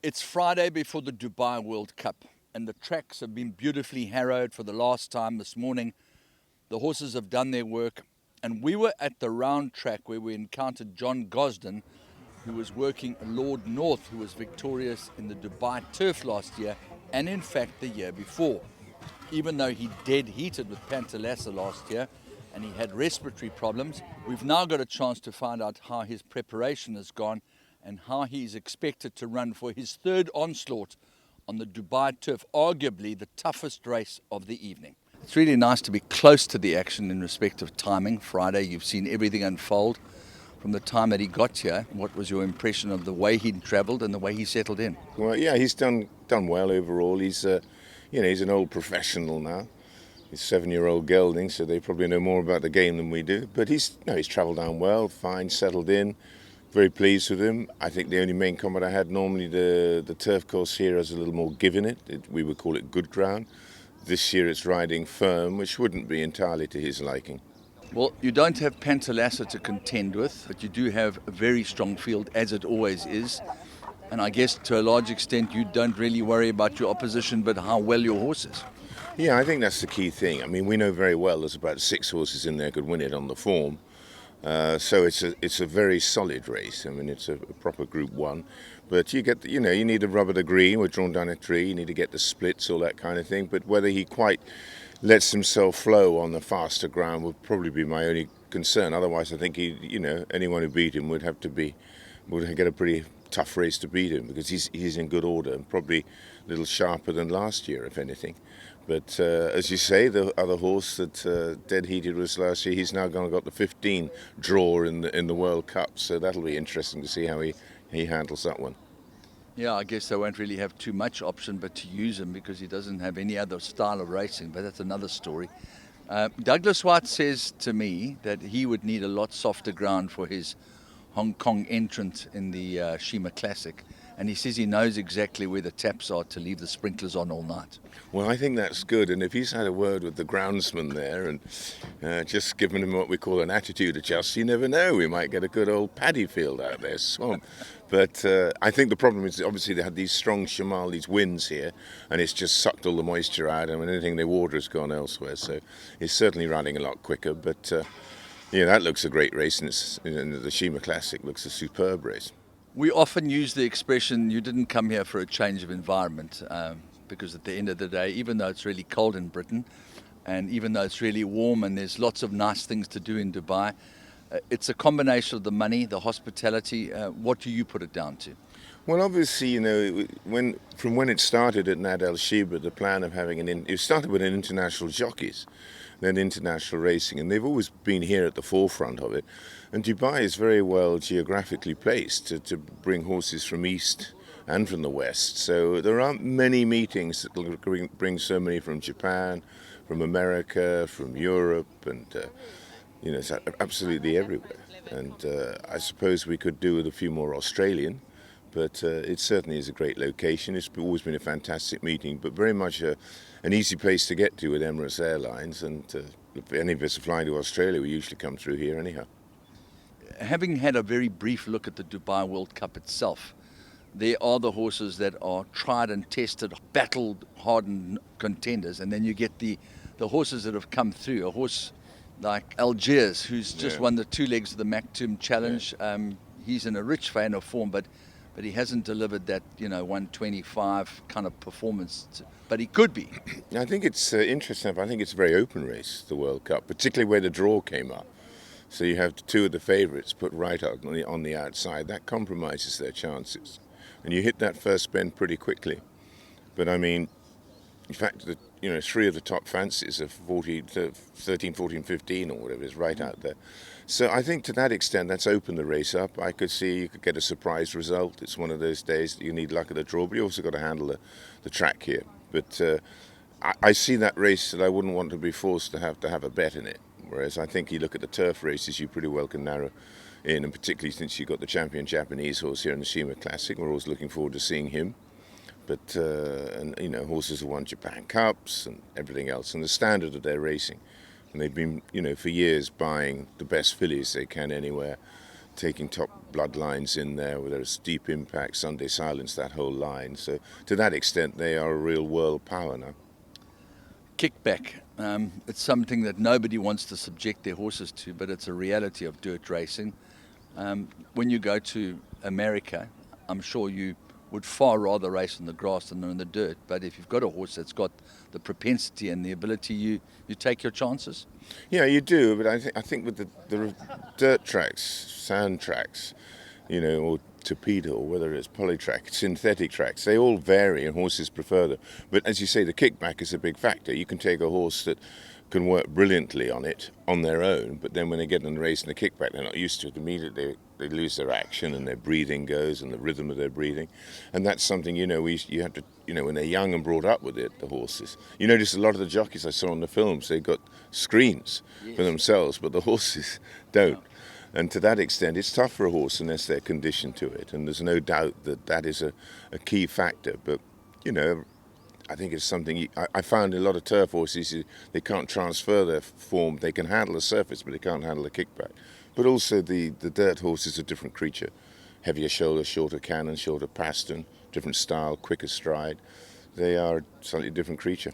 It's Friday before the Dubai World Cup, and the tracks have been beautifully harrowed for the last time this morning. The horses have done their work, and we were at the round track where we encountered John Gosden, who was working Lord North, who was victorious in the Dubai Turf last year, and in fact the year before. Even though he dead heated with Pantalassa last year, and he had respiratory problems, we've now got a chance to find out how his preparation has gone and how he's expected to run for his third onslaught on the Dubai Turf, arguably the toughest race of the evening. It's really nice to be close to the action in respect of timing. Friday, you've seen everything unfold from the time that he got here. What was your impression of the way he travelled and the way he settled in? Well, yeah, he's done well overall. He's he's an old professional now. He's 7-year-old gelding, so they probably know more about the game than we do. But he's travelled down well, fine, settled in. Very pleased with him. I think the only main comment I had, normally the turf course here has a little more give in it. We would call it good ground. This year it's riding firm, which wouldn't be entirely to his liking. Well, you don't have Pantalassa to contend with, but you do have a very strong field, as it always is. And I guess to a large extent you don't really worry about your opposition, but how well your horse is. Yeah, I think that's the key thing. I mean, we know very well there's about 6 horses in there could win it on the form. So it's a very solid race. I mean, it's a proper Group 1. But you need to rubber the green. We're drawn down a tree. You need to get the splits, all that kind of thing. But whether he quite lets himself flow on the faster ground would probably be my only concern. Otherwise, I think anyone who beat him would get a pretty tough race to beat him, because he's in good order and probably a little sharper than last year, if anything. But as you say, the other horse that dead heated was last year, he's now got the 15 draw in the World Cup, so that'll be interesting to see how he handles that one. Yeah, I guess they won't really have too much option but to use him, because he doesn't have any other style of racing, but that's another story. Douglas White says to me that he would need a lot softer ground for his Hong Kong entrant in the Shima Classic, and he says he knows exactly where the taps are to leave the sprinklers on all night. Well, I think that's good, and if he's had a word with the groundsman there and just given him what we call an attitude adjust, you never know, we might get a good old paddy field out there, swamp. But I think the problem is, obviously, they had these strong Shamal, these winds here, and it's just sucked all the moisture out, and anything they water has gone elsewhere, so he's certainly running a lot quicker. But that looks a great race, and the Shima Classic looks a superb race. We often use the expression, you didn't come here for a change of environment, because at the end of the day, even though it's really cold in Britain, and even though it's really warm and there's lots of nice things to do in Dubai, it's a combination of the money, the hospitality. What do you put it down to? Well, obviously, when it started at Nad Al Sheba, the plan of having it started with an international jockeys, then international racing, and they've always been here at the forefront of it. And Dubai is very well geographically placed to bring horses from east and from the west. So there aren't many meetings that will bring so many from Japan, from America, from Europe, and it's absolutely everywhere. And I suppose we could do with a few more Australian. But it certainly is a great location. It's always been a fantastic meeting, but very much an easy place to get to with Emirates Airlines. And if any of us are flying to Australia, we usually come through here anyhow. Having had a very brief look at the Dubai World Cup itself, there are the horses that are tried and tested, battled, hardened contenders, and then you get the horses that have come through. A horse like Algiers, who's just won the 2 legs of the Maktoum Challenge. Yeah. He's in a rich vein of form, but he hasn't delivered that 125 kind of performance, but he could be. I think it's interesting. I think it's a very open race, the World Cup, particularly where the draw came up. So you have 2 of the favourites put right out on the outside. That compromises their chances, and you hit that first bend pretty quickly. But I mean, in fact, 3 of the top fancies are 13, 14, 15 or whatever is right out there. So I think to that extent, that's opened the race up. I could see you could get a surprise result. It's one of those days that you need luck at the draw, but you also got to handle the track here. But I see that race that I wouldn't want to be forced to have a bet in it. Whereas I think you look at the turf races, you pretty well can narrow in, and particularly since you've got the champion Japanese horse here in the Shima Classic, we're always looking forward to seeing him. But horses have won Japan Cups and everything else, and the standard of their racing. And they've been, for years buying the best fillies they can anywhere. taking top bloodlines in there, whether it's Deep Impact, Sunday Silence, that whole line. So to that extent, they are a real world power now. Kickback. It's something that nobody wants to subject their horses to, but it's a reality of dirt racing. When you go to America, I'm sure you would far rather race on the grass than on the dirt. But if you've got a horse that's got the propensity and the ability, you take your chances. Yeah, you do, but I think with the dirt tracks, sand tracks, or torpedo, or whether it's polytrack, synthetic tracks, they all vary and horses prefer them. But as you say, the kickback is a big factor. You can take a horse that can work brilliantly on it on their own, but then when they get in the race and the kickback, they're not used to it. Immediately they lose their action and their breathing goes and the rhythm of their breathing. And that's something, you have to, when they're young and brought up with it, the horses. You notice a lot of the jockeys I saw in the films, they got screens for themselves, but the horses don't. And to that extent, it's tough for a horse unless they're conditioned to it. And there's no doubt that is a key factor. But, I think it's something I found a lot of turf horses, they can't transfer their form. They can handle the surface, but they can't handle the kickback. But also the dirt horse is a different creature. Heavier shoulder, shorter cannon, shorter pastern, different style, quicker stride. They are a slightly different creature.